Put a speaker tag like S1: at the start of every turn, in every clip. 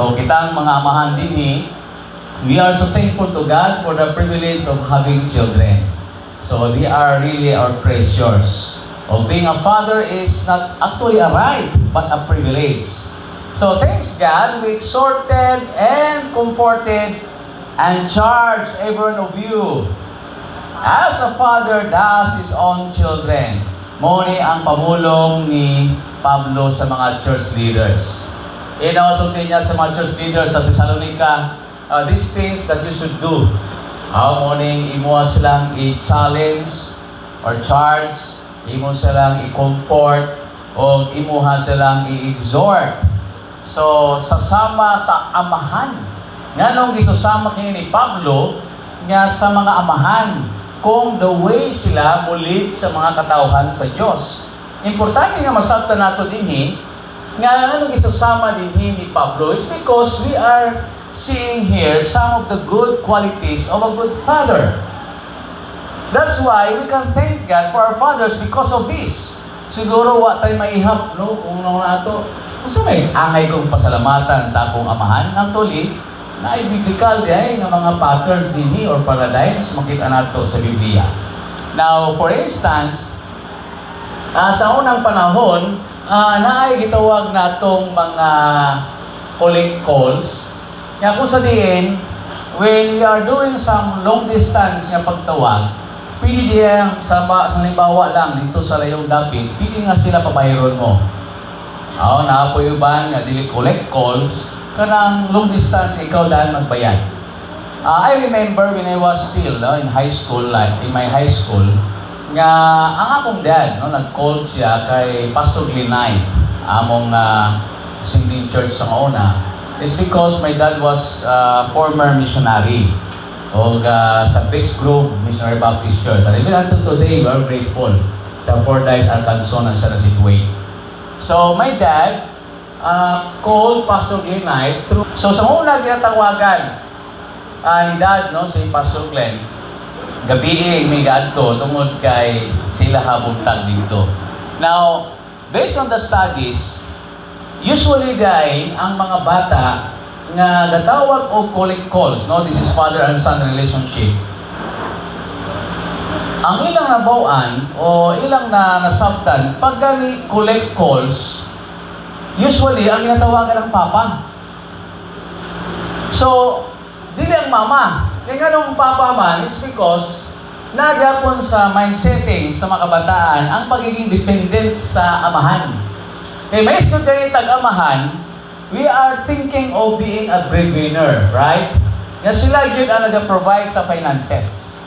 S1: So kitang mga amahan din we are so thankful to God for the privilege of having children. So they are really our treasures. Being a father is not actually a right, but a privilege. So thanks God, we exhorted and comforted and charged every one of you as a father does his own children. Muli ang pamulong ni Pablo sa mga church leaders. Inawasuntin niya sa mga church leaders sa Thessalonica, these things that you should do. Morning, imo silang i-challenge or charge, imo silang i-comfort, o imuha silang i-exhort. So, sasama sa amahan. Nga nung gisusama kini ni Pablo, nga sa mga amahan, kung the way sila mulit sa mga katauhan sa Diyos. Importante nga masabtan nato dinhi, nga nung isusama dinhi ni Pablo is because we are seeing here some of the good qualities of a good father. That's why we can thank God for our fathers because of this. Siguro wa tayo maihap, no? Kung nato, kasi may angay kong pasalamatan sa akong amahan. Actually, na biblical din ng mga patterns dinhi or paradigms makita nato sa Biblia. Now, for instance, sa unang panahon, naay gitawag natong mga collect calls. Kaya kung sa diin, when we are doing some long distance nga pagtawag, pili diyang sa limbawa lang dito sa layong dapit, pili nga sila pabayron mo. Naapoy uban nga dili collect calls, kanang long distance ikaw dahil magbayad. I remember when I was still in high school, like in my high school, nga ang akong dad, nag-call siya kay Pastor Glenay, among singing church sa una. It's because my dad was former missionary sa Base Grove Missionary Baptist Church. And even until today, we are grateful sa Fordyce, Arkansas na siya na-situate. So my dad called Pastor Glenn Knight through. So sa una ginatawagan ni Dad, si Pastor Glenn, gabi may gaadto tungod kay sila habuntag dito. Now, based on the studies, usually ang mga bata nga gatawag o collect calls, this is father and son relationship. Ang ilang nabawaan o ilang nasabtan pag gani collect calls, usually, ang ginatawagan ng papa. So, dili ang mama. Kaya nga nung papa man, it's because nagyapon sa mindsetting sa mga kabataan ang pagiging dependent sa amahan. Kaya may isip kayo tag-amahan, we are thinking of being a breadwinner, right? Nga sila yun ang nag-provide sa finances.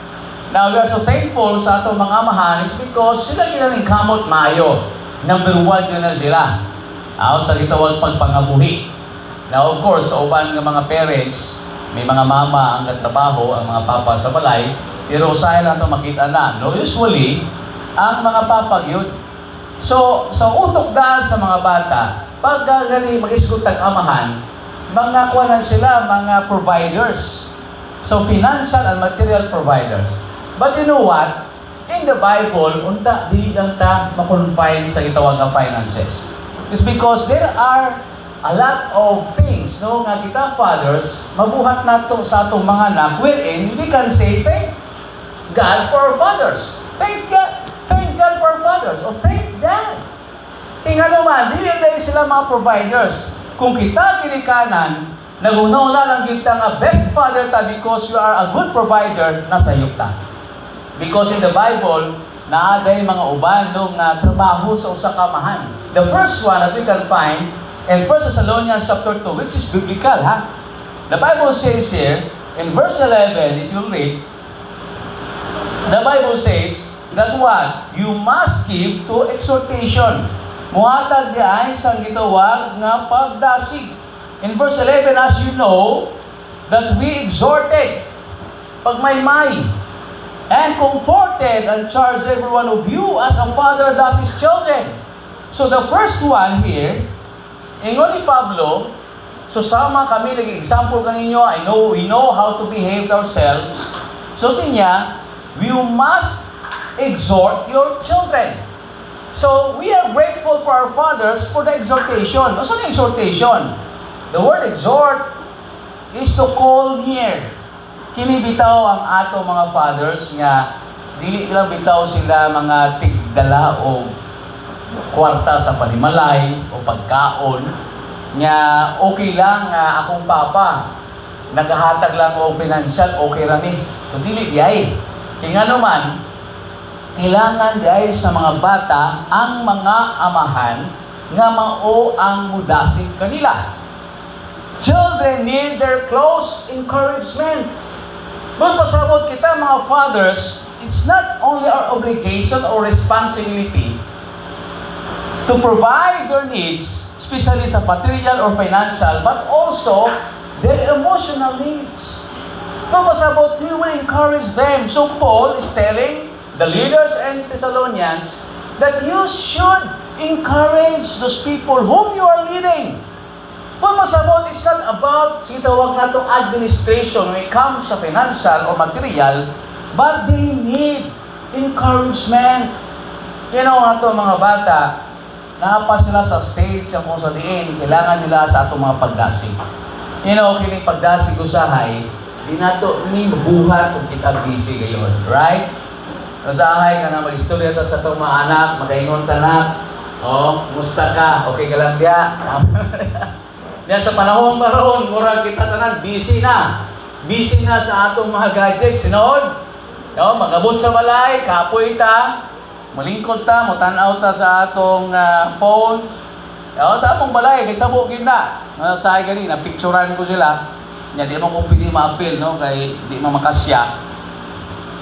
S1: Now, we are so thankful sa atong mga amahan, it's because sila yun ang kamot mayo. Number 1 yun na sila. Sa gitawag pagpangabuhi. Now, of course, sa uban ng mga parents, may mga mama ang nagtrabaho, ang mga papa sa balay, pero usahay lang ito makita na. Usually, ang mga papa yun. So, sa utok dahil sa mga bata, pag gani mag-isgot tag-amahan, mga kuwanan sila, mga providers. So, financial and material providers. But you know what? In the Bible, unta, di lang ta makonfine sa gitawag ng finances. It's because there are a lot of things, nga kita fathers, mabuhat nato sa atong mga anak, wherein we can say, thank God for our fathers. Thank God for our fathers. O thank God. Tingnan naman, di rin sila mga providers. Kung kita kinikanan, nagunaw na lang kita nga best father ta because you are a good provider, nasa iyo ta. Because in the Bible, naaday mga uban nga trabaho sa usa ka amahan. The first one that we can find in 1 Thessalonians chapter 2, which is biblical, The Bible says here, in verse 11, if you read, the Bible says that what? You must give to exhortation. Muhatag di ay sa gitawag nga pagdasig. In verse 11, as you know, that we exhorted, pagmaymay, and comforted and charged every one of you as a father doth his children. So the first one here, ingon ni Pablo, so sama kami, nag-example kaninyo, we know how to behave ourselves. So tinya, we must exhort your children. So we are grateful for our fathers for the exhortation. Ano sa exhortation? The word exhort is to call near. Kini bitaw ang ato mga fathers nga dili lang bitaw sila mga tigdala o kwarta sa panimalay o pagkaon nga okay lang nga akong papa nagahatag lang o financial okay ra ni. So dili diay. Kaya nga naman kailangan diay sa mga bata ang mga amahan nga mao ang mudasig kanila. Children need their close encouragement. Doon pasabot kita mga fathers, it's not only our obligation or responsibility to provide their needs, especially sa material or financial, but also their emotional needs. Doon pasabot, we will encourage them. So Paul is telling the leaders and Thessalonians that you should encourage those people whom you are leading. Kung masabot, it's not about, tawag na itong administration when it comes sa financial or material, but they need encouragement. You know, ato mga bata, nakapa sila sa stage kung sa diin, kailangan nila sa atong mga pagdasig. You know, kining pagdasig usahay, di nato ni mabuhat kung kita busy gayon, right? Usahay ka na mag-istorya ta sa itong mga anak, makaingon tanak, musta ka? Okay ka lang diya? Diyan sa panahon baron, mura kita tanan, busy na. Busy na sa atong mga gadgets, sinood? Magabot sa balay, kapoy ta, malingkod ta, mutanaw ta sa atong phone. Sa atong balay, kay tabo gina. Nasahay gani, napicturan ko sila. Nya di mo ko pwede ma-appeal, no? Kay di mo makasya.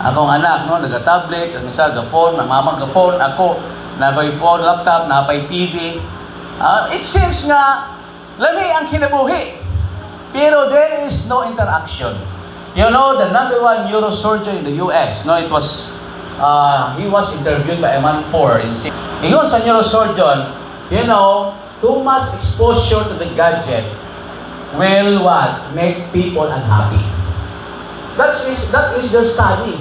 S1: Akong anak, no, naga-tablet, ang isa ga-phone, ang mama ga-phone, ako, nabay phone, laptop, nabay TV. It seems nga, lami ang kinabuhi. Pero there is no interaction. You know, the #1 neurosurgeon in the US, no, it was, he was interviewed by Eman Poor in Ingon sa neurosurgeon, you know, too much exposure to the gadget will what? Make people unhappy. That is their study.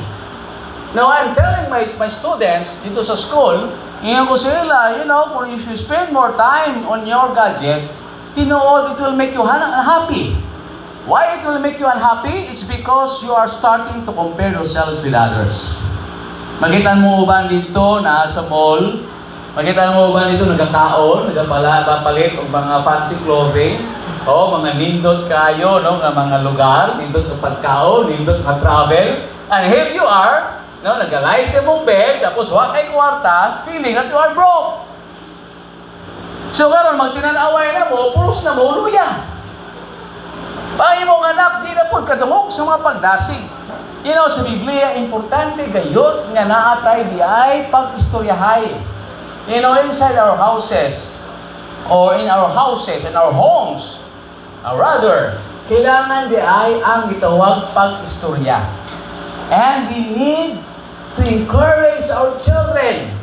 S1: Now, I'm telling my students dito sa school, ingat ko sila, you know, if you spend more time on your gadget, tinood, it will make you unhappy. Why it will make you unhappy? It's because you are starting to compare yourselves with others. Makita mo ba dito na sa mall? Makita mo ba dito nagkakaon, nagpapalit og mga fancy clothing? O mga nindot kayo, no, nga mga lugar, nindot ka pagkaon, nindot ka travel. And here you are, no, nagalay sa mong bed, tapos wakay kwarta, feeling that you are broke. So karon magtinanaway na mo, puros na mo luya. Pangin mong anak, di na po kadungog sa mga pagdasig. You know, sa Biblia, importante gayot nga naatay di ay pag-istoryahay. You know, inside our houses, or in our houses, in our homes, rather, kailangan di ay ang gitawag pag-istorya. And we need to encourage our children.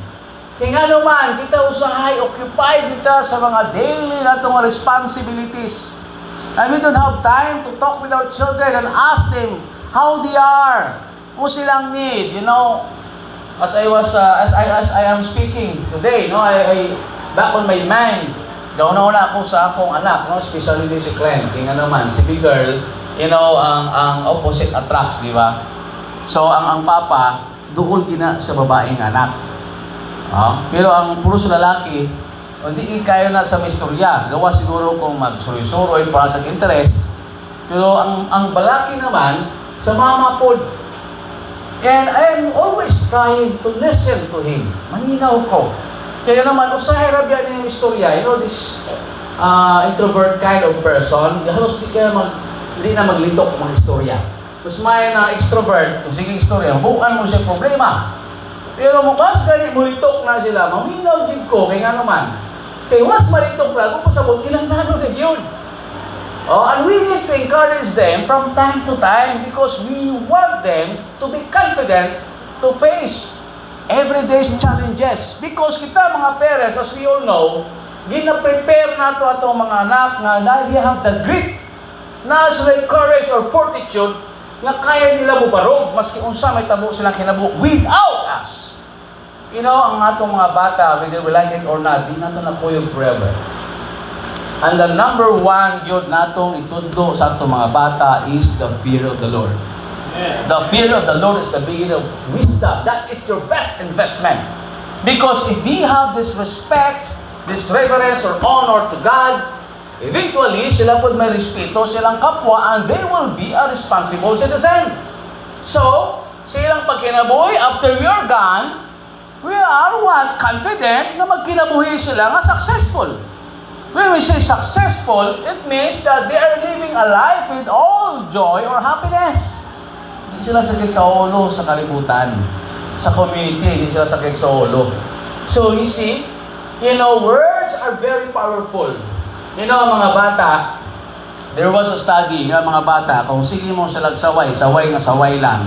S1: Kaya nga naman, kita usahay, occupied kita sa mga daily na itong responsibilities. And we don't have time to talk with our children and ask them how they are, kung silang need. You know, as I am speaking today, no, I back on my mind, gauna-una ako sa akong anak, no, especially din si Clem. Kaya nga naman, si big girl, you know, ang opposite attracts, di ba? So, ang papa, doon gina sa babaeng anak. Pero ang puro sa lalaki, hindi kayo na sa istorya. Gawa siguro kung magsuroy-suroy para sa interest. Pero ang balaki naman, sa mama pod. And I am always trying to listen to him. Maninaw ko. Kaya naman, usahay rabya niya yung istorya. You know, this introvert kind of person, halos hindi na maglitok ng istorya. Tapos may na extrovert, kung sige istorya, bukan mo siya problema. Pero mas gani mulitok na sila, maminaw din ko, kaya nga naman. Kaya mas malitok na, kung pasabot, ilang nano na yun. And we need to encourage them from time to time because we want them to be confident to face everyday's challenges. Because kita mga parents, as we all know, gina-prepare na ito atong mga anak na they have the grit, na sila courage or fortitude nga kaya nila bubarog maski unsa may tabo silang kinabuhi without us. You know, ang atong mga bata, whether we like it or not, di nato na kuyog forever. And the number one yun natong itundo sa atong mga bata is the fear of the Lord. The fear of the Lord is the beginning of wisdom. That is your best investment. Because if we have this respect, this reverence or honor to God, eventually, sila po may respeto silang kapwa and they will be a responsible citizen. So, silang pagkinabuhi, after we are gone, we are confident na magkinabuhi sila nga successful. When we say successful, it means that they are living a life with all joy or happiness. Hindi sila sakit sa ulo sa kalibutan. Sa community, hindi sila sakit sa ulo. So, you see, words are very powerful. Mga bata, there was a study ng mga bata, kung sige mo sila saway na saway lang,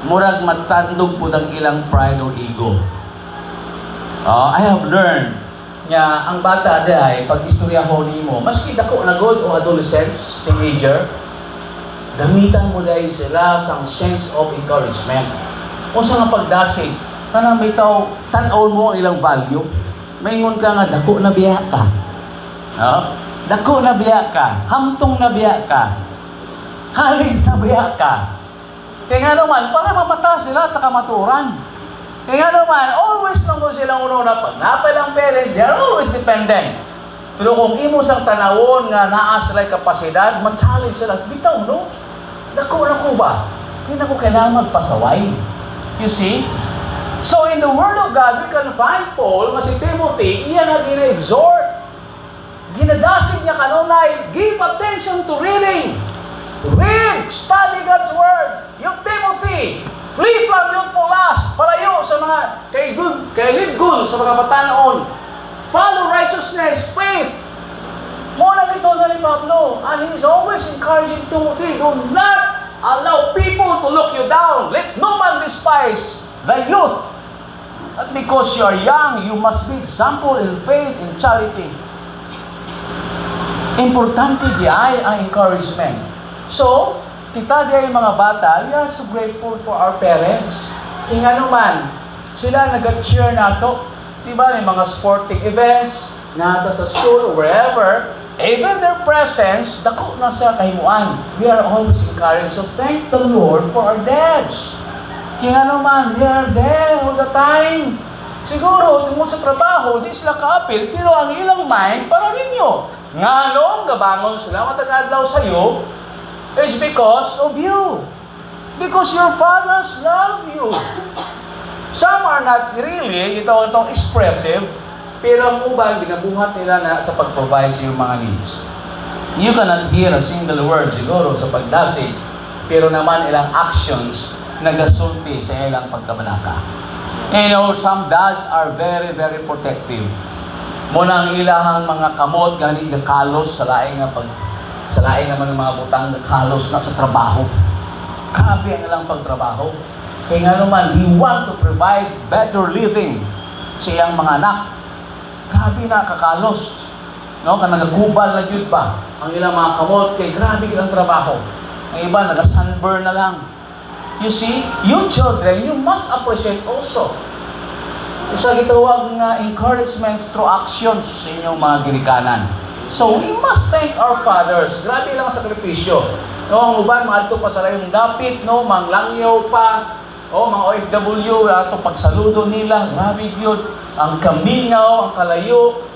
S1: murag matandog po ng ilang pride or ego. I have learned nga ang bata dahi, pag istoryaho nimo, maski dako na god o adolescents, teenager, gamitan mo dahi sila sang sense of encouragement. O sa nga pagdasig, kanang may tao, tan-aw mo ang ilang value, maingon ka nga, dako na biya ka. Dako na biya ka, hamtong na biya ka, kalis na biya ka. Kaya nga naman, para mamata sila sa kamaturan. Kaya nga naman, always nang silang una pag napalang parents, they are always dependent. Pero kung imo sang tanawon nga naa sila'y kapasidad, ma-challenge sila, bitaw no? Dako na ko ba? Hindi na ko kailangan magpasaway. You see? So in the Word of God, we can find Paul, nga si Timothy, iyan na gina-exhort. Ginadasig niya kanunay, give attention to reading. Read, study God's Word. Yung Timothy, flee from youthful lust, palayo sa mga kailibgun sa mga batanon. Follow righteousness, faith. Muna dito na ni Pablo, and he is always encouraging Timothy, do not allow people to look you down. Let no man despise the youth. Not because you are young, you must be example in faith, in charity. Importante di ay ang encouragement. So, kita di ay mga bata, we are so grateful for our parents. Kaya nga naman, sila nag-cheer na ito. Diba, may mga sporting events, nata sa school or wherever, even their presence, dako na sa kahimuan. We are always encouraged. So, thank the Lord for our dads. Kaya nga naman, they are there all the time. Siguro, tungkol sa trabaho, di sila ka-appeal, pero ang ilang mind, para ninyo. Nga nung gabangon sila, matag-adlaw sa'yo, is because of you. Because your fathers love you. Some are not really, itong expressive, pero ang uban, binabuhat nila na sa pag-provide sa iyong mga needs. You cannot hear a single word siguro sa pagdasig, pero naman ilang actions nagasulti sa ilang pagkabalaka. Some dads are very, very protective. Muna ang ilahang mga kamot, galing kalos sa laing naman ng mga butang kalos na sa trabaho. Grabe ang ilang pagtrabaho. Kaya nga naman, he want to provide better living sa iyang mga anak. Grabe na kakalos. Nagagubal na yun pa. Ang ilang mga kamot, kaya grabe ilang trabaho. Ang iba, nag-sunburn na lang. You see, you children, you must appreciate also. Isa gitawag nga encouragements through actions sa inyong mga ginikanan. So, we must thank our fathers. Grabe lang ang sakripisyo. Ang uban, maadto pa sa rayong dapit, manglangyaw pa, mga OFW, ato pagsaludo nila, grabe yun. Ang kamingaw, ang kalayo.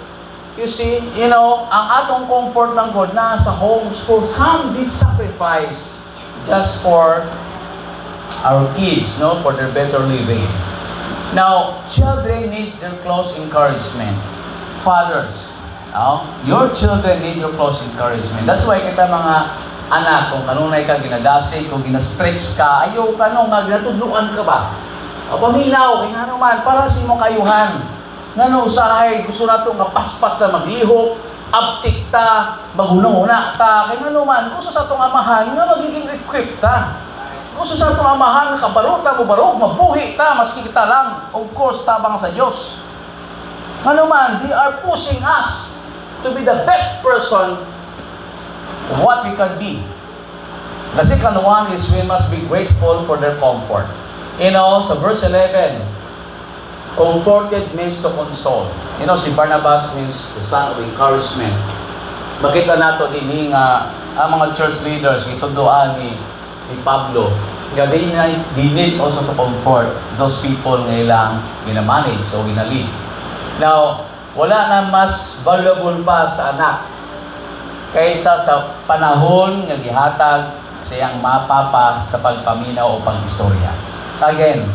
S1: You see, ang atong comfort ng God na sa homeschool, some did sacrifice just for our kids, for their better living. Now, children need their close encouragement. Fathers, your children need your close encouragement. That's why kita mga anak, kung kanunay ka ginadasig, kung ginastretch ka, ayaw ka ginatudluan ka ba? Paminaw, kaya nga naman, para sa imong kayuhan. Nga usahay, gusto na itong paspas na maglihok, abtik ta, maghunong-una ta, kaya nga naman, gusto sa itong amahan, nga magiging equipped ta. Gusto sa itong amahan, kabaruta mo barog, mabuhi ta, maski kita lang, of course, tabang sa Diyos. Nga naman, they are pushing us to be the best person of what we can be. The second one is we must be grateful for their comfort. Sa verse 11, comforted means to console. Si Barnabas means the son of encouragement. makita nato din nga ang mga church leaders gisunduan ni Pablo nga they need also to comfort those people nga ilang ginamanage o ginalid. Now, wala na mas valuable pa sa anak kaysa sa panahon nga gihatag siyang mapapa sa pagpaminaw o pag-istorya. Again,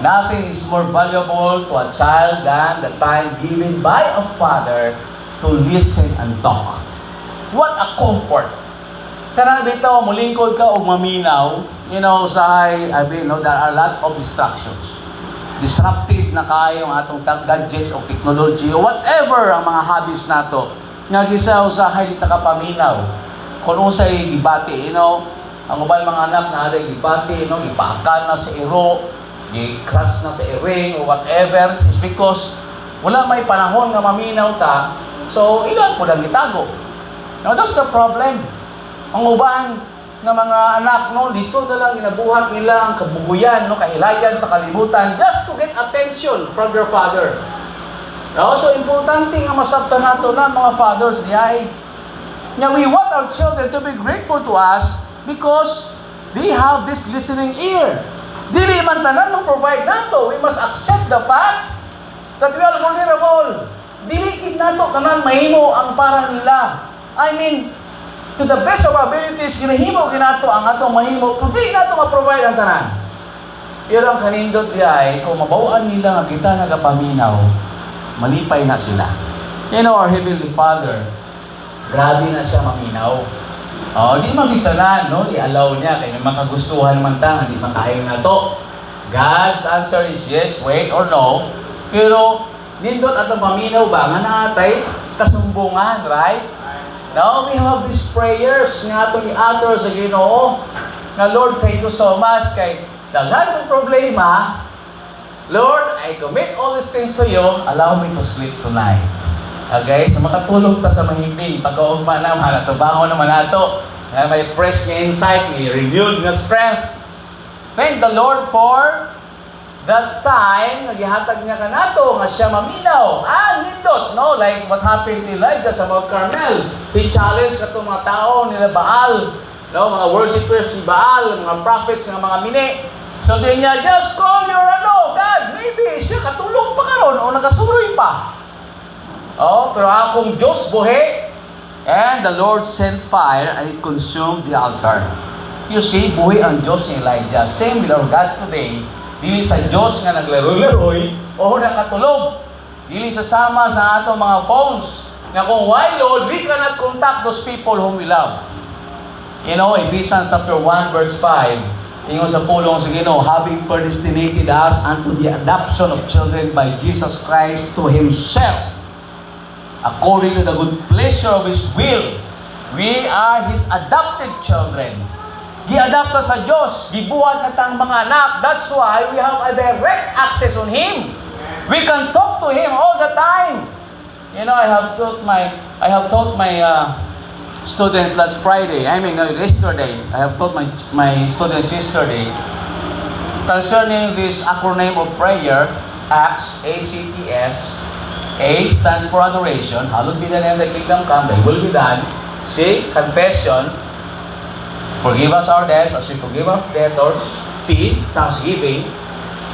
S1: nothing is more valuable to a child than the time given by a father to listen and talk. What a comfort! Kana bitaw mulingkod ka o maminaw, there are a lot of distractions. Disruptive na kayo ang atong gadgets o technology o whatever ang mga hobbies nato. Nga gisa usahay di nakapaminaw. Kung usay gibati, ang ubang mga anak na aday gibati, ipaakan na sa iro, i-crush na sa ring o whatever, is because wala may panahon nga maminaw ta, so ilan po lang itago. Now that's the problem. Ang uban ng mga anak, dito na lang ginabuhat nila ang kabuguyan, kahilayan sa kalibutan, just to get attention from their father. So, importante nga masabtan nato na mga fathers niya. Now, we want our children to be grateful to us because they have this listening ear. Dili man tanan mong provide nato. We must accept the fact that we are vulnerable. Dili gid nato tanan mahimo ang para nila. To the best of our abilities, ginahimo ginato ang atong mahimo, kung di nato ma-provide ang tanan. Yun ang kanindot diay, kung mabawaan nila nga kita nagapaminaw, malipay na sila. Our Heavenly Father, grabe na siya maminaw. Di magitanan, i-allow niya, kaya makagustuhan man ta, hindi makain na to. God's answer is yes, wait, or no. Pero, nindot atong paminaw ba, nga naatay kasumbungan, right? Now, we have these prayers nga itong i-utter sa Ginoo na Lord, thank you so much kay daghan kong problema. Lord, I commit all these things to you. Allow me to sleep tonight. Okay? So makatulog ta sa mahimbing. Pagkaugma naman, natubango naman nato. May fresh nga insight, may renewed nga strength. Thank the Lord for that time, nagihatag niya ka nato, nga siya maminaw. Nindot, like what happened to Elijah sa Mount Carmel. He challenged katong mga tao nila Baal, mga worshippers ni Baal, mga prophets, mga mini. So, di niya, just call your God. Maybe siya katulong pa karon o nagasuroy pa. Pero akong Diyos buhi. And the Lord sent fire and it consumed the altar. You see, buhi ang Diyos ni Elijah. Same with our God today. Dili sa Diyos nga naglaroy-laroy o nakatulog. Dili sa sama sa atong mga phones. Nga kung why, Lord, we cannot contact those people whom we love. Ephesians chapter 1 verse 5, ingon sa pulong sa Ginoo, having predestinated us unto the adoption of children by Jesus Christ to Himself, according to the good pleasure of His will. We are His adopted children. Gi-adapt sa Diyos, gibuhat na tang mga anak. That's why we have a direct access on Him. We can talk to Him all the time. I have taught my students last Friday. Yesterday. I have taught my students yesterday concerning this acronym of prayer, ACTS, A-C-T-S. A stands for adoration. Hallowed be the name of the kingdom come. Thy will be done. C, confession. Forgive us our debts as we forgive our debtors. T, thanksgiving.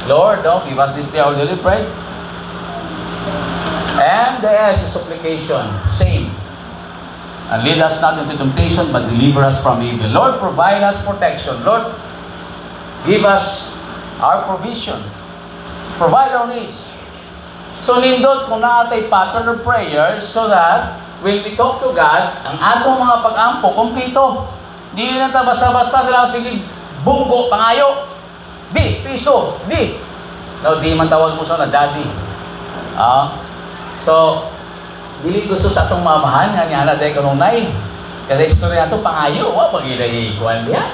S1: Lord, give us this day our daily bread. And the S is supplication. Same. And lead us not into temptation, but deliver us from evil. Lord, provide us protection. Lord, give us our provision. Provide our needs. So, nindot kung naatay pattern of prayer so that when we talk to God, ang atong mga pag-ampo, kompleto. Di na ta basta-basta nila sige bunggo, pangayo. Di, piso, di. Di man tawag mo sa na daddy. So, dili gusto sa atong mamahan nga niya na dahil kanunay. Kasi istorya ito, pangayo, pag-ilay kuhan diya.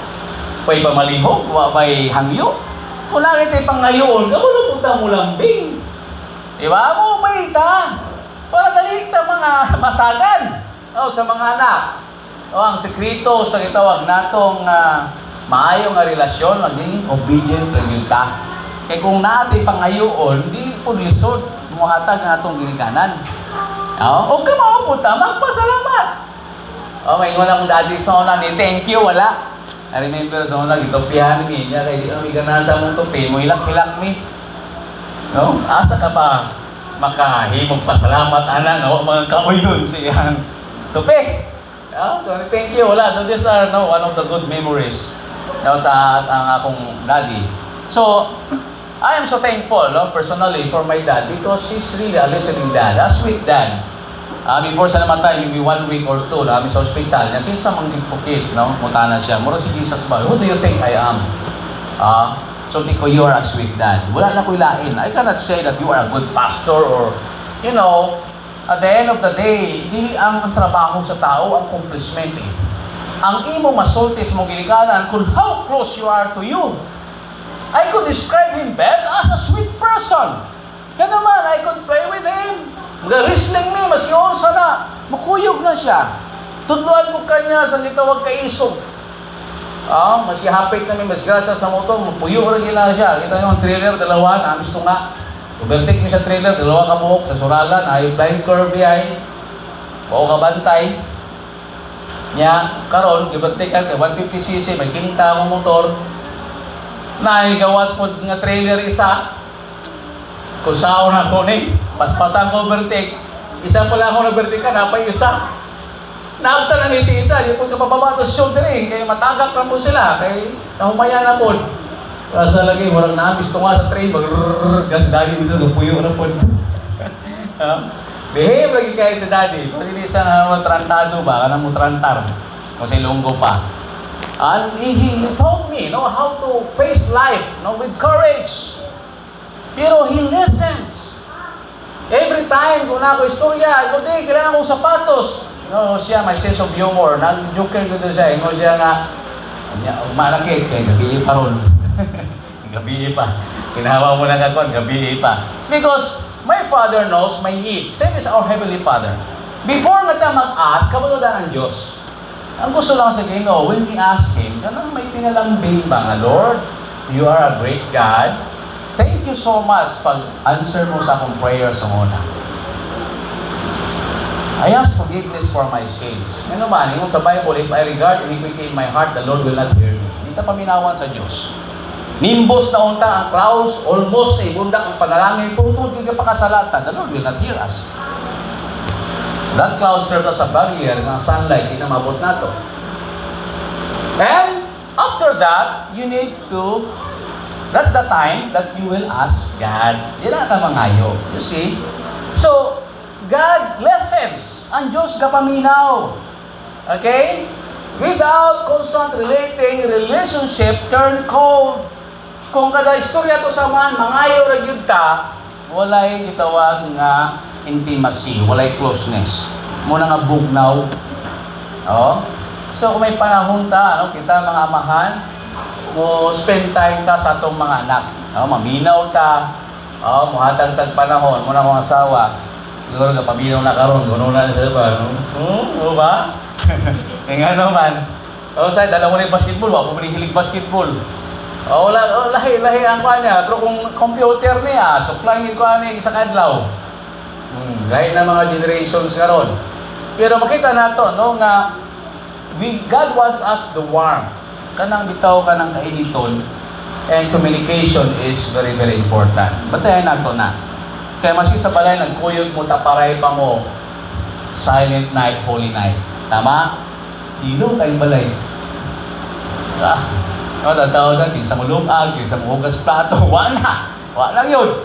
S1: Pa'y pamalihog, pa'y hangyo. Kung nakita pangayoon, kamulo punta mo lambing. Diba? Mo ba ita? Para dali ita mga matagan sa mga anak. Ang sekreto sa gitawag natong maayo nga relasyon, maging obedient lang yun ta. Kaya kung natin pangayoon, dili po lisod, muhatag nga itong ginikanan. O ka maupunta, magpasalamat. Oh, may ingon akong daddy sa una ni thank you, wala. I remember sa una, gitopihan niya, kaya di kami ganahan sa mong tupi, mo hilak-hilak mi. No? Asa ka pa makahimog pasalamat, anak, no? Mga kamoy yun siyang tupi. So, thank you, wala. So, these are one of the good memories sa ang akong daddy. So, I am so thankful, personally, for my dad because he's really a listening dad, a sweet dad. Before sa namatay, maybe 1 week or 2, namin sa hospital, natin sa mga pukit, mutana siya. Mura si Jesus ba, who do you think I am? So, ko, you are a sweet dad. Wala na ko ilain. I cannot say that you are a good pastor or, at the end of the day, dili ang trabaho sa tao, ang accomplishment eh. Ang imo masulti sa mong ginikanan kung how close you are to you. I could describe him best as a sweet person. Yan naman, I could play with him. Mag-wrestling me, mas yun sana. Makuyog na siya. Tudluan ko kanya sa gitawag kaisog. Mas hapit namin, mas grasa sa motor, mapuyog rin nila siya. Kita nyo ang trailer, dalawa, namis ito nga. Overtake mo sa trailer, dalawa ka buhok, sa suralan, ay blind curve ay, o kabantay. Nya, karon, overtake ka, 150cc, may kinta akong motor. Naigawas po nga trailer isa. Kung saan ako ni, paspasan ko overtake. Isa pala ako na-overtake ka, napay isa. Naabta na ni si isa, yung pagkapababa to shouldering, kaya matagak na po sila, kaya nahumaya na po. Kasi lagi, walang namis to nga sa train, gas daddy dito, napuyo na po. Behave lagi kayo sa daddy. Kung hindi sa trantado ba, kanang mo trantar. Kasi lunggo pa. And he taught me how to face life with courage. Pero he listens. Every time kung na ako istorya, ako di, kailangan kong sapatos. Siya, may sense of humor. Nag-joker ko doon siya. Siya nga, malaki, kaya gabi pa ron. Gabi pa. Kinahawa mo lang ako, gabi pa. Because my Father knows my need. Same as our Heavenly Father. Before nga tayo mag-ask, kabuludan ng Diyos. Ang gusto lang sa Ginoo, when we ask Him, kanang may pinalambing ba nga, Lord, you are a great God. Thank you so much pag-answer mo sa akong prayer sa una. I ask forgiveness for my sins. Ano man, yung sa Bible, if I regard iniquity in my heart, the Lord will not hear me. Hindi ta paminawan sa Diyos. Nimbos na unta ang clouds, almost na ibundak ang panalangin, tutod hindi ka pakasalatan, the Lord will not hear us. That cloud serves as a barrier ng sunlight, hindi na mabot na to. And after that, you need to, that's the time that you will ask God. Hindi na ka mangayo. You see? So, God listens. Ang Diyos kapaminaw. Okay? Without constant relationship, turn cold. Kung kada istorya to sa mangayo ra gyud ta, walay gitawag nga intimacy, walay closeness. Muna nga bugnaw. So kung may panahon ta, kita mga amahan, mo spend time ta sa atong mga anak. Maminaw ta. Muhatag tag panahon, muna mga asawa. Siguro nga paminaw na karon, kuno na sa ba? Ba? Nga naman. Sa dala mo ni basketball, wa mo hilig basketball. Lahi ang kanya. Pero kung computer niya, suklangin ko ani sa kadlaw. Gaya na mga generations karon. Pero makita nato nga God wants us to warm. Kanang bitaw kanang kainiton, and communication is very very important. Batayan nato na. Kaya maski sa balay nagkuyog mo taparay pa mo silent night, holy night. Tama? Ilong kayong balay. Tataw na, kinsa mo lumag, kinsa mo hugas plato, wala lang yun.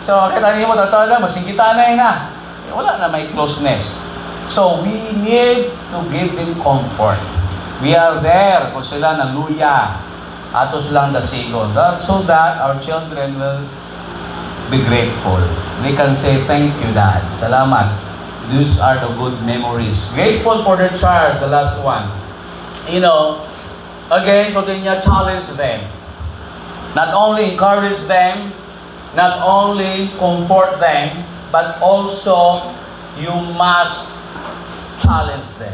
S1: So, kita niyo mo, tataw na, masingkitanay na. Wala na may closeness. So, we need to give them comfort. We are there kung sila naluya. Ato silang dasigon. So that our children will be grateful. They can say, thank you, Dad. Salamat. These are the good memories. Grateful for their trials, the last one. Again, so then you challenge them. Not only encourage them, not only comfort them, but also you must challenge them.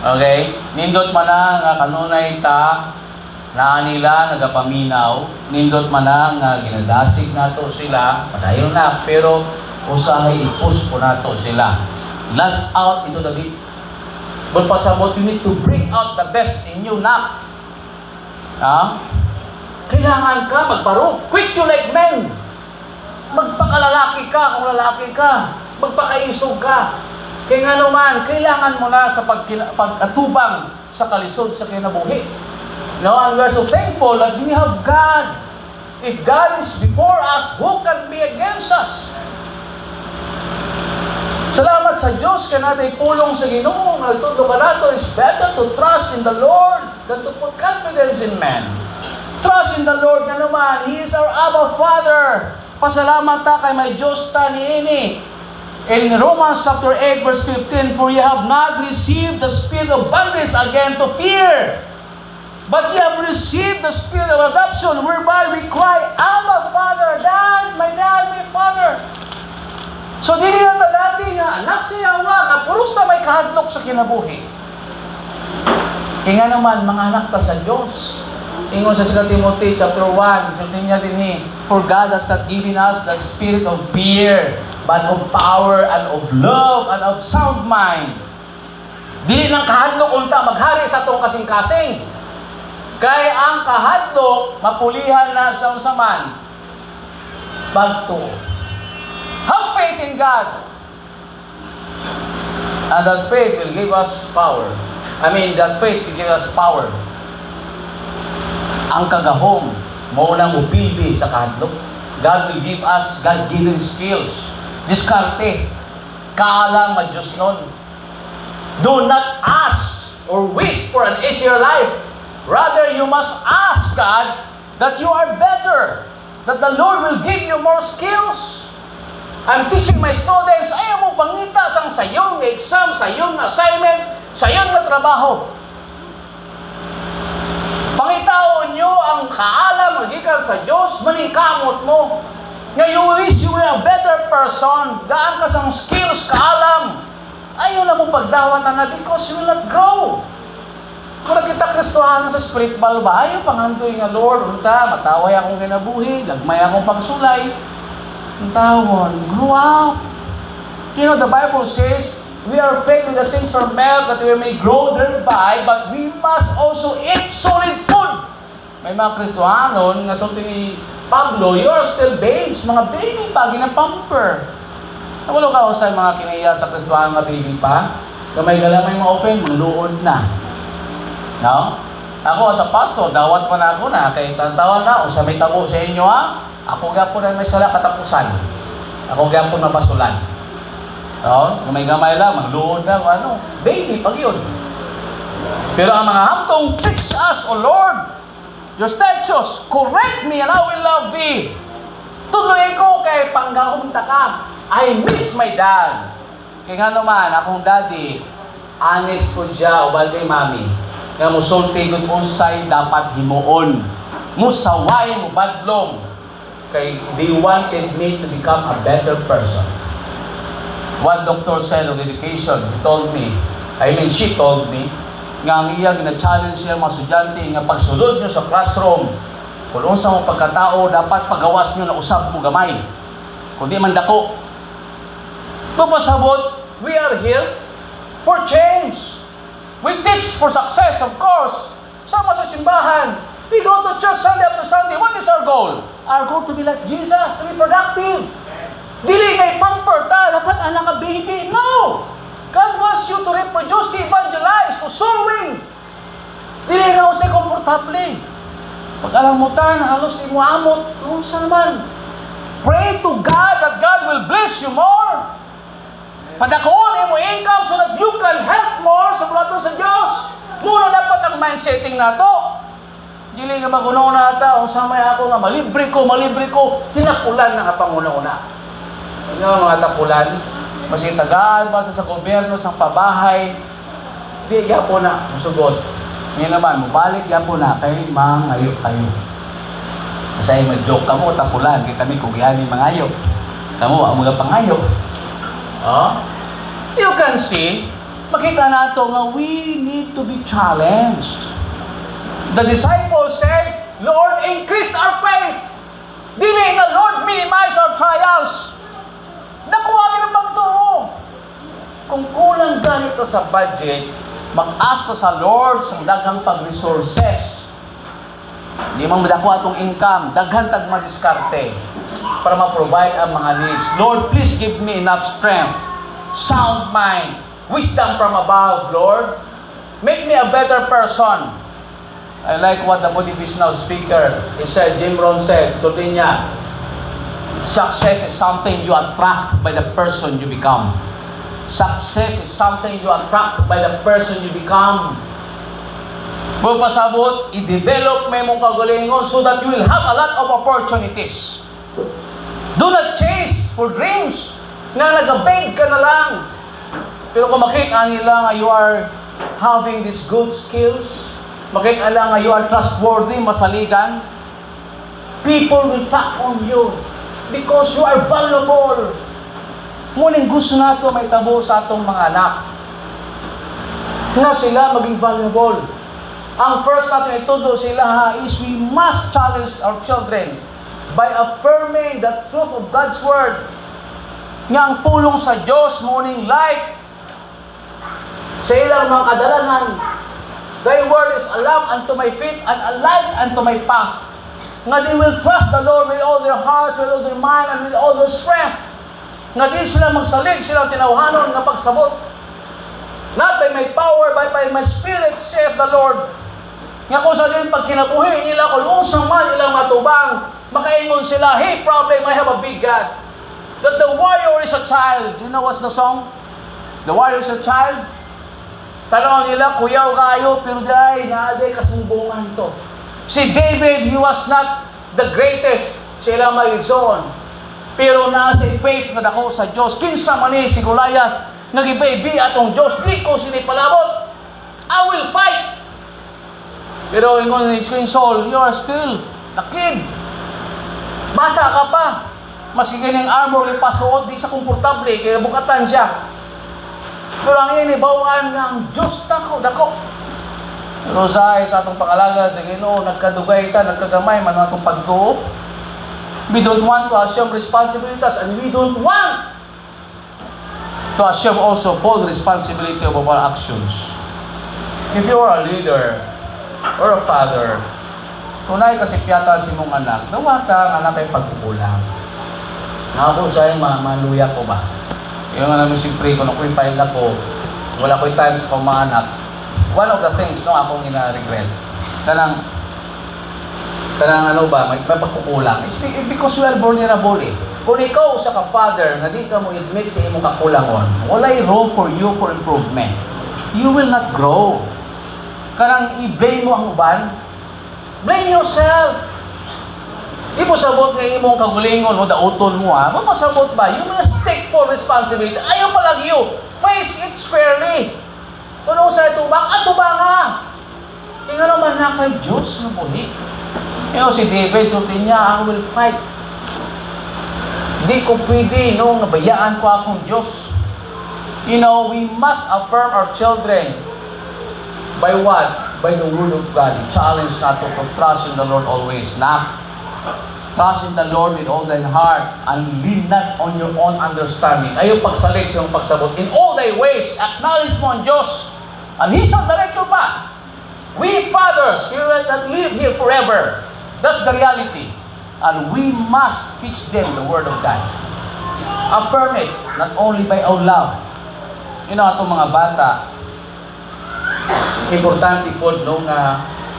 S1: Okay? Nindot man na nga kanunay ta na nila nagapaminaw, nindot man na nga ginadasig nato sila, padayon na, pero usahay i-push po nato sila. Last out into the deep But pasabot, you need to bring out the best in you, nak. Kailangan ka magparo. Quit you like men. Magpakalalaki ka kung lalaki ka. Magpakaisog ka. Kaya nga naman, kailangan mo na sa pag-atubang sa kalisod sa kinabuhi. No? And we're so thankful that we have God. If God is before us, who can be against us? Salamat sa Diyos kaya natin pulong sa Ginoo. Nagtudlo ka nato, it's better to trust in the Lord than to put confidence in man. Trust in the Lord na naman. He is our Abba Father. Pasalamat ta kay may Diyos ta niini. In Romans chapter 8 verse 15, for ye have not received the spirit of bondage again to fear, but ye have received the spirit of adoption, whereby we cry, Abba Father, Dad, my Father. So, dili na ta dati nga, anak siya nga puros na may kahadlok sa kinabuhi. Kaya nga naman, mga anak ta sa Diyos. Ingon sa 2 Timothy chapter 1, sabi niya din for God has not given us the spirit of fear, but of power and of love and of sound mind. Dili ng kahadlok unta maghari sa tong kasing-kasing. Kaya ang kahadlok, mapulihan na sa unsaman. Bagto. Have faith in God. And that faith will give us power. That faith will give us power. Ang kagahom, maunang upilbi sa kahadlok. God will give us God-given skills. Diskarte. Kaalang ma-Diyos nun. Do not ask or wish for an easier life. Rather, you must ask God that you are better. That the Lord will give you more skills. I'm teaching my students, ayaw mo pangita sang sayong exam, sayong assignment, sayong na trabaho. Pangitaon nyo ang kaalam, magikan sa Diyos, maningkamot mo. Nga you wish you were a better person, gaan ka sang skills, kaalam. Ayaw na mo pagdawan na because you will not grow. Kung nakita Kristohanan sa spiritual ba, ayaw pangantoy nga Lord, unta, mataway akong kinabuhi, gagmay akong pagsulay. Ang tawon, grow up. You know, the Bible says, we are fed with the things from milk that we may grow thereby, but we must also eat solid food. May mga Kristohanon, nga sulti ni Pablo, you are still babes, mga baby pa, ginapamper. Nawalo ka sa mga kinaya sa Kristohanon nga baby pa, gamay-galamay mga open, maluod na. No? Ako as a pastor, dawat pa na ako na, kay tantawan na, o sa may tabo sa inyo ha, ako gapon na may sala katapusan. Ako gapon mapasulan. No? Gamay-gamay lang, magluod lang, baby, pag yun. Pero ang mga hamtong, teach us, O Lord, your statutes, correct me and I will love thee. Tuloy ko kay panggahunta ka. I miss my dad. Kaya nga naman, akong daddy, honest po siya, ubal kay mami. Nga musulti kung unsay dapat himuon. Musaway mo badlong. Kay they wanted me to become a better person. One doctor said of education, she told me, nga ang iya gina-challenge siya mga estudyante nga pagsulod nyo sa classroom, kung unsa mo pagkatao, dapat pagawas nyo na usab mo gamay. Kundi man dako. Tupasabot, we are here for change. We teach for success, of course. Sama sa simbahan. We go to church Sunday after Sunday. What is our goal? Our goal to be like Jesus, to be productive. Dili ngay pamper ta, dapat anak ka baby. No! God wants you to reproduce, to evangelize, to soul win. Dili na usay komportable. Pag alam mo ta, halos di mo amot, saan naman? Pray to God that God will bless you more. Padakoon mo income so that you can help more sa buhaton sa Diyos. Muna dapat ang mindsetting nato. Dili nga magunaw na ata, o samay ako nga, malibre ko, tinapulan na nga panguna-una. Mga tapulan, masitagaan, basta sa gobyerno, sa pabahay, di, yapo na, musugod. Ngayon naman, mubalik, yapo na, kay mangayo kayo. Kasi mag-joke kamo, tapulan, kaya kami kugihanin mangayo. Kamo, ang mga pangayo. You can see, makita nato nga, we need to be challenged. The disciples said, Lord, increase our faith. Dili nga, Lord, minimize our trials. Nakuha ka ng pagtuo. Kung kulang ganito sa budget, mag-ask ta sa Lord sa daghang pag-resources. Di man madako atong income, daghan tag madiskarte para ma-provide ang mga needs. Lord, please give me enough strength, sound mind, wisdom from above, Lord. Make me a better person. I like what the motivational speaker, he said, Jim Rohn said, sabi niya, success is something you attract by the person you become. Success is something you attract by the person you become. Pagpasabot, i-develop mo mong kagalingon so that you will have a lot of opportunities. Do not chase for dreams na nag-beg ka na lang. Pero kung makita nila nga you are having these good skills, makita nila nga you are trustworthy, masaligan, people will flock on you because you are valuable. Ngunit gusto nato may tabo sa atong mga anak na sila maging valuable. Ang first natin itudo sila is we must challenge our children by affirming the truth of God's Word. Nga ang pulong sa Diyos, morning light, sa ilang mga kadalanan, Thy Word is a lamp unto my feet and a light unto my path. Nga they will trust the Lord with all their hearts, with all their mind, and with all their strength. Nga di sila magsalig, sila tinawhanon nga pagsabot. Not by my power, but by my spirit, saith the Lord. Nga kung sa din, pag kinabuhi nila, kung usang man ilang matubang, makaingon sila, hey, problem, I have a big God. That the warrior is a child. You know what's the song? The warrior is a child. Tanong nila, kuyaw kayo, pero day, naaday kasumbungan to. Si David, he was not the greatest. Sila mag-igsoon. Pero nasa faith na dako sa Diyos. Kinsa man si Goliath, nag-ibaybi atong Diyos, di ko sinipalabot. I will fight. Pero ingon ni King Saul, you are still a kid. Bata ka pa. Masigay ng armor, ipasuot, di sa komportable, kaya bukatan siya. Pero ang inibawaan ng Diyos dako. Pero sa atong pangalaga, sa Ginoo, nagkadugay ta, nagkagamay, man atong pagtuo. We don't want to assume responsibilities and we don't want to assume also full responsibility of our actions. If you are a leader or a father, tunay kasi piyata si mong anak, dawata nga na kay pagkukulang. Ako sa yung maluya ko ba? Yung nga namin siyempre, kung ako'y pail ako, wala ko'y time sa mga anak. One of the things, no, akong ina-regret, kanang ano ba, may pagkukulang. It's because you are vulnerable eh. Kung ikaw sa ka-father, na di ka mo admit sa imong kakulangon, walay room for you for improvement. You will not grow. Kanang i-blame mo ang uban, blame yourself. Di mo sabot nga imong kagulingon o dauton mo ha. Mapasabot ba? You must take full responsibility. Ayaw palagi you. Face it squarely. Kung sa itubang, atubang nga. Tingnan naman na kay Diyos na buhi. Si David, sultin niya, I will fight. Di ko pwede, no, nabayaan ko akong Diyos. We must affirm our children by what? By the Word of God. Challenge nato to trust in the Lord always. Trust in the Lord with all thine heart and lean not on your own understanding. Ayaw pagsalig sa iyong pagsabot. In all thy ways, acknowledge mo ang Diyos. And He shall direct your path. We fathers, we will not live here forever. That's the reality. And we must teach them the Word of God. Affirm it, not only by our love. Itong mga bata, importante po nung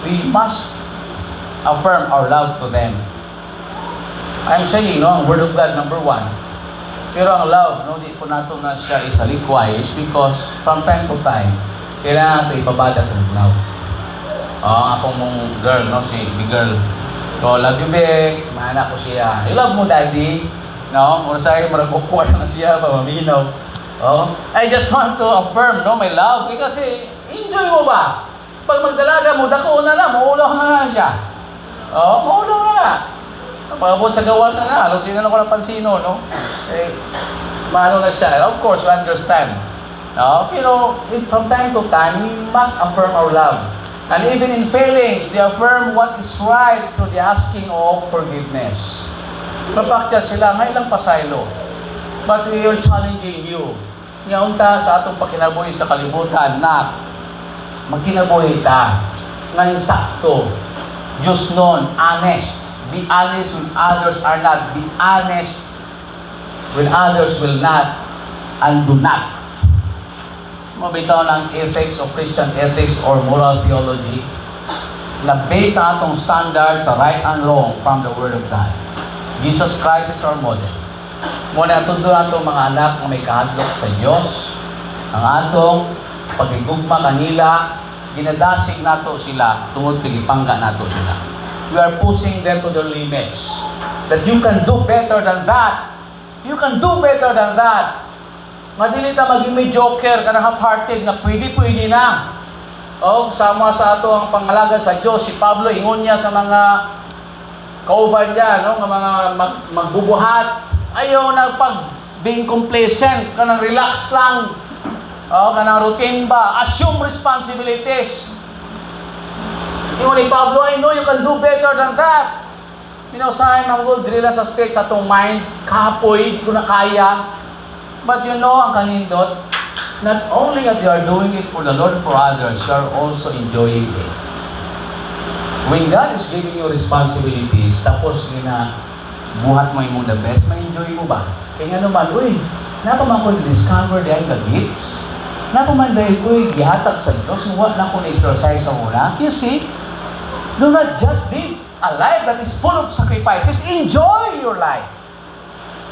S1: we must affirm our love to them. I'm saying, ang Word of God, number one. Pero ang love, di po nato na siya isalikway is because from time to time, kailangan natin ibabada ng love. Akong mong girl, si big girl. So, love you, Bek. Mahana ko siya. I love mo, Daddy. Kung sa'yo, maragpupuan na siya, pamaminaw. I just want to affirm, my love. Kasi, enjoy mo ba? Pag magdalaga mo, dako na na, maulaw na siya. Maulaw na. Pag-abot sa gawas na, halos yun na ko napansino, maano na siya. Of course, we understand. Pero, from time to time, we must affirm our love. And even in failings, they affirm what is right through the asking of forgiveness. Napakya sila, ngay lang pasaylo. But we are challenging you. Ngaunta sa atong pakinabuhi sa kalibutan na magkinabuhi ta. Ngayon sakto. Diyos nun, honest. Be honest when others are not. Be honest when others will not and do not. Mabitaw ng ethics o Christian ethics or moral theology na based sa atong standard sa right and wrong from the Word of God. Jesus Christ is our model. Muna tundo nato mga anak na may kahadlok sa Diyos. Ang atong pagigugma kanila, ginadasig nato sila tungod kay gipangga nato sila. We are pushing them to their limits. That you can do better than that. You can do better than that. Madili ta maging mediocre, kanang half-hearted na pwede na. O, sama sa ato ang pangalagad sa Diyos. Si Pablo, ingon niya sa mga kauban niya, no? Ng mga magbubuhat. Ayaw na being complacent, kanang relax lang. O, kanang routine ba? Assume responsibilities. Ingon ni Pablo, I know you can do better than that. Minausahin ng Lord, dili lang sa state sa atong mind, kapoy, di ko na kaya. But you know, ang kanindot, not only that you are doing it for the Lord, for others, you are also enjoying it. When God is giving you responsibilities, tapos buhat mo yung the best, ma-enjoy mo ba? Kaya nga naman, uy, napaman ko discover dahil the gifts. Napaman dahil ko gihatag sa Diyos, muwa na ko na-exercise sa muna. You see, do not just live a life that is full of sacrifices. Enjoy your life.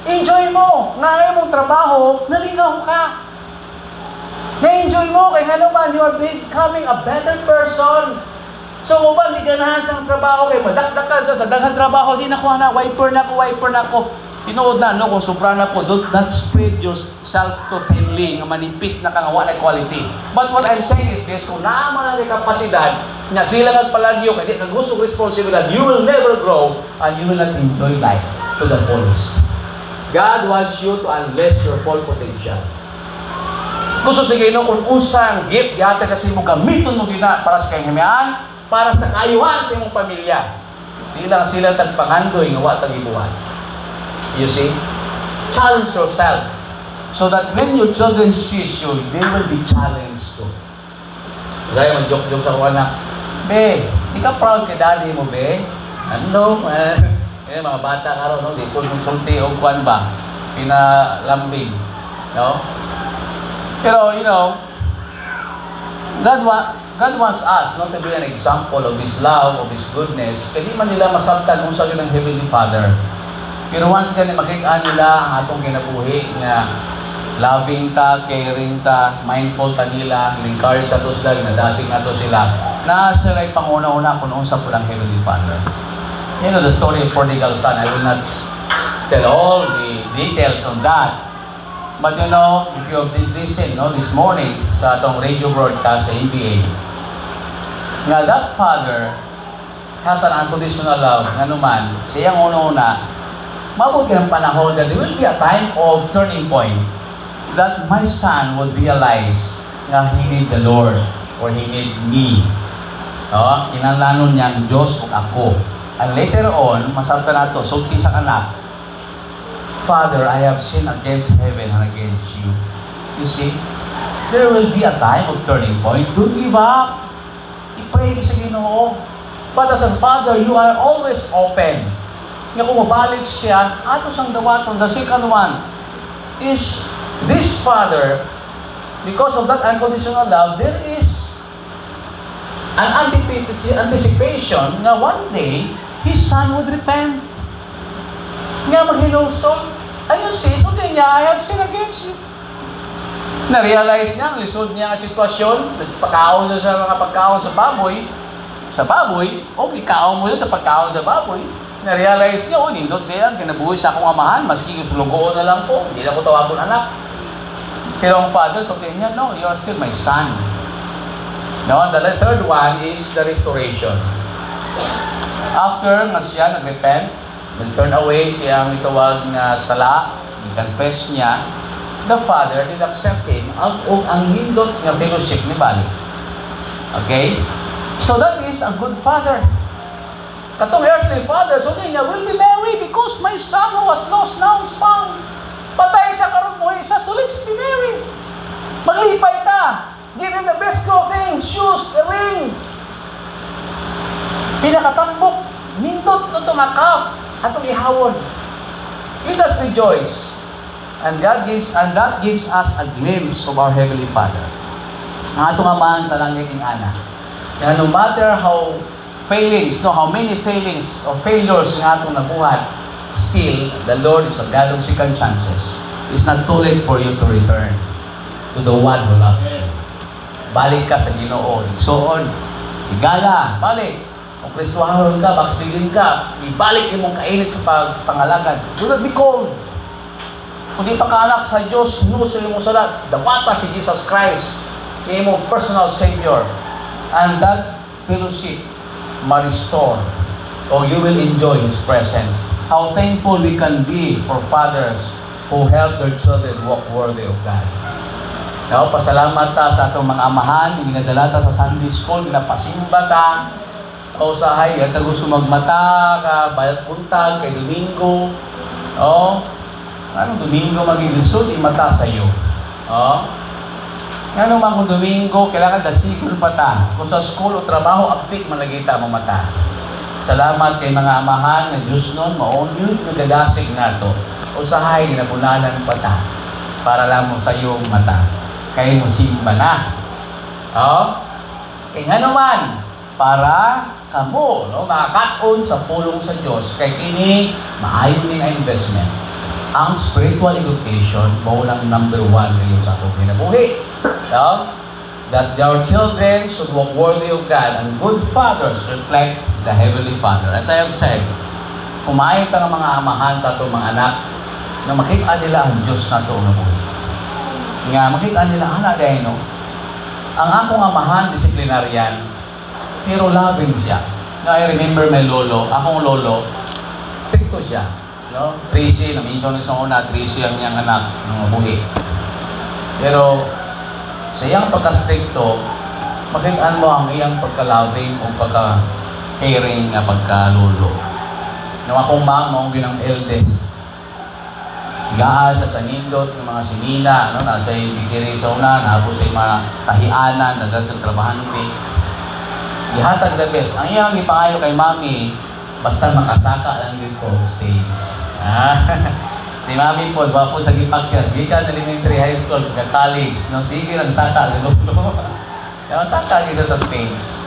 S1: Enjoy mo. Nga mong trabaho, nalinaw ka. Na-enjoy mo, kaya nga naman, you are becoming a better person. So, kung ba, hindi ganahan sa trabaho, kaya madakdakan sa daghang trabaho, di nakuha na, wiper na ko. Tinood na, no, kung sobra na po, do not spread yourself too thinly, nga manipis na kang wala quality. But what I'm saying is this, kung naaman ang kapasidad, nga sila nagpalagyo, kaya di ka gusto responsibilidad, you will never grow, and you will not enjoy life to the fullest. God wants you to unleash your full potential. Gusto sige no, kung usang gift, yata kasi mo gamiton mo gina para sa kanyamian, para sa kaayuhan sa imong pamilya. Di lang sila tagpangandoy nga wa tagibuhat. You see? Challenge yourself so that when your children sees you, they will be challenged too. Kaya mag-joke-joke sa kuwan na, be, di ka proud kay daddy mo, be? Ano? Mga bata ka rin, no? Di po konsulti o kuwan ba? Pinalambing. No? Pero, you know, God wants us not to be an example of His love, of His goodness. Kaya di man nila masabtan kung sa ng Heavenly Father. Pero once ganun, makikaan nila ang atong kinabuhi na loving ta, caring ta, mindful ta nila, encourage sa to sila, ginadasig na to sila, na sila ay panguna-una kung noon sa pulang Heavenly Father. You know the story of prodigal son. I will not tell all the details on that. But you know, if you have listened this morning sa atong radio broadcast sa ABA, na that father has an unconditional love, nga naman, siyang una-una, mabuti ng panahon that there will be a time of turning point that my son would realize nga he need the Lord or he need me. No? Kinalanon niya ang Diyos o ako. And later on, masabta na ito, sulti sa anak, Father, I have sinned against heaven and against you. You see, there will be a time of turning point. Don't give up. I-pray sa Ginoo. But as a father, you are always open. Nga kung mabalik siya, ato siyang dawaton. The second one is this father, because of that unconditional love, there is an anticipation na one day, his son would repent. Nga maghilosong. Ayun so din niya, I have sinned against you. Na-realize niya, lisod niya ang sitwasyon, nagpakaon niya sa mga pagkaon sa baboy, okay, kaon mo sa pagkaon sa baboy. Na-realize niya, nindot na yan, kinabuhi sa akong amahan, maski usulugoon na lang po, hindi na ko tawagon anak. Pero ang father, so niya, no, you are still my son. No, the third one is the restoration. After nga siya nag-repent, nag-turn away siya ang itawag na sala, i-confess niya, the father did accept him ang nindot nga fellowship ni Bali. Okay? So that is a good father. Katong earthly father, so niya, will be married because my son who was lost now is found. Patay sa karon mo, isa, so let's be married. Maglipay ta. Give him the best clothing, shoes, the ring. Pinakatambok, nindot no to makaf, atong ihawon. Let us rejoice. And that gives us a glimpse of our Heavenly Father. Ang atong amahan sa langit ng ana. Na no matter how many failings or failures ng atong nabuhat, still, the Lord is a God of second chances. It's not too late for you to return to the one who loves you. Balik ka sa Ginoo. Igsoon. Igala. Balik. Kung Kristohanon ka, backsliding ka, ibalik imong kainit sa pangalagad. Do not be cold. Kung di pa kaanak sa Diyos, hinuso mo salat. Dapata si Jesus Christ, imong personal Savior. And that fellowship ma-restore. Or you will enjoy His presence. How thankful we can be for fathers who help their children walk worthy of God. Now, pasalamat ta sa atong mga amahan, ginadala ta sa Sunday School, ginapasimba ta, o sahay, at gusto magmata, ka, bayat puntag, kay Domingo, anong Domingo magigisod, imata sa iyo. Ano man kung Domingo, kailangan dasigol pa ta. Kung sa school o trabaho, aptik malagita mo mata. Salamat kay mga amahan na Diyos nun, maonyod, nagagasig na to. O sahay, ginabunalan pa ta, para lang mo sa iyong mata. Kaya mo simba na. Kaya nga naman, para kamo, makakaon sa pulong sa Diyos, kay kini, maayon din ang investment. Ang spiritual education, maulang number 1 ngayon sa atong kinabuhi. That our children should walk worthy of God, and good fathers reflect the Heavenly Father. As I have said, kumain ka ng mga amahan sa atong mga anak, na makita nila ang Diyos na ito na buhay. Nga, makita nila, dahil ang akong amahan, disciplinarian, pero loving siya. I remember my lolo, akong lolo, stricto siya. Tracy, na-mention sa una, Tracy ang niyang anak ng buhi. Pero, sa iyang pagka-stricto, makita mo ang iyang pagka-loving o pagka-caring na pagka-lolo. Nung akong mama, ang binang eldest, gaan sa sanindot ng mga sinina, nasa bigiri sa una, nabos sa mga tahianan, nagdagang trabahan ko. Ihatag the best. Ang iyang ipangayo kay mami, basta makasaka lang din po stage. Si mami po, po sa gipagkas, gikan elementary high school, pagka-college, sige lang saka, lulo. Saka isa sa stage.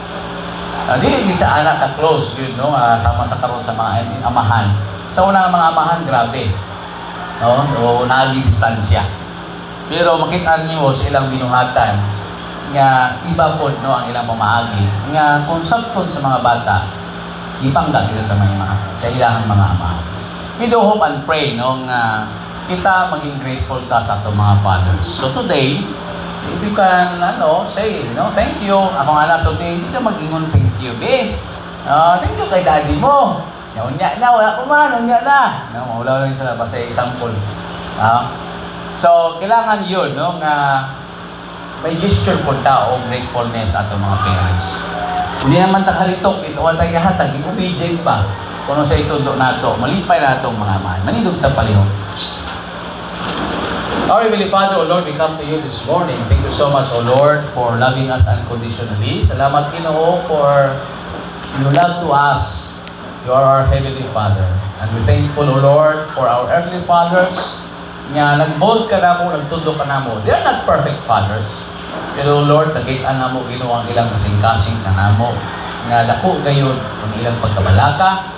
S1: Dili sa anak ka close, yun, sama sa karon sa mga amahan. Sa unang mga amahan, grabe. O nagi-distansya. Pero makita niyo sa ilang binuhatan nga iba po ang ilang pamaagi nga kung sabton sa mga bata ipangga kita sa ilang mga ama. We do hope and pray kita maging grateful ta sa atong mga fathers. So today, if you can say thank you. Akong anak so hindi ka mag-ingon thank you. Thank you kay daddy mo. Unya na, wala ko man, unya na. Wala lang sa basta example. So, kailangan yun, may gesture po tao, gratefulness ato mga parents. Hindi naman takalitok, ito wala tayo kahatag, obedient pa. Kung sa itundo na ito, malipay na itong mga amahan. Manindog ta palihog. Our Heavenly Father, O Lord, we come to you this morning. Thank you so much, O Lord, for loving us unconditionally. Salamat, Ginoo, for your love to us. You are our Heavenly Father. And we're thankful, O Lord, for our earthly fathers nga nag-bold ka na mo, nagtundo ka na mo. They are not perfect fathers. Pero Lord, nagitaan na mo, Ginoo, ang ilang kasing-kasing ka na mo. Nga dako gayon ang ilang pagkabalaka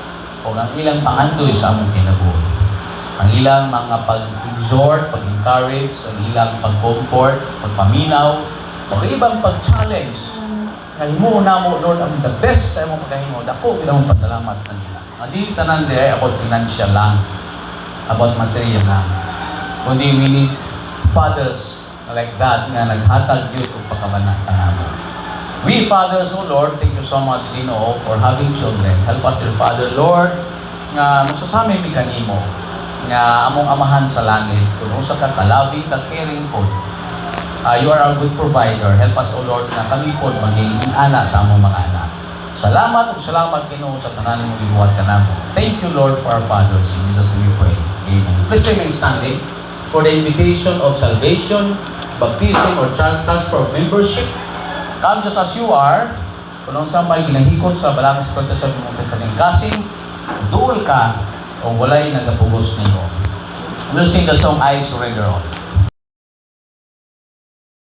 S1: o ang ilang pangandoy sa among kinabuhi. Ang ilang mga pag-exhort, pag-encourage, ang ilang pag-comfort, pagpaminaw, o ibang pag-challenge. Himo na mo, Lord, ang the best sa imong pagkahimo. Dako, bilang mong pasalamat na nila. Hindi tanan ay about financial lang, about material lang. Kundi we need fathers like that nga naghatag yun o pagkabanata na mo. We fathers, O Lord, thank you so much, Ginoo, for having children. Help us, dear Father, Lord, nga masasamay mi kanimo, nga among amahan sa langit, kung usa ka ka-loving, ka-caring po. You are our good provider. Help us, O Lord, na kami po maging ana sa among mga anak. Salamat o salamat, Ginoo, sa tanan mong gibuhat ka namo. Thank you, Lord, for our fathers. In Jesus' name we pray. Amen. Please remain standing for the invitation of salvation. baptism or transfer of membership. Come just as you are, kung sa may ginahikot sa balang espiritu sa mga kasing-kasing, duol ka o walay nagapugos ninyo. We'll sing the song I Surrender All.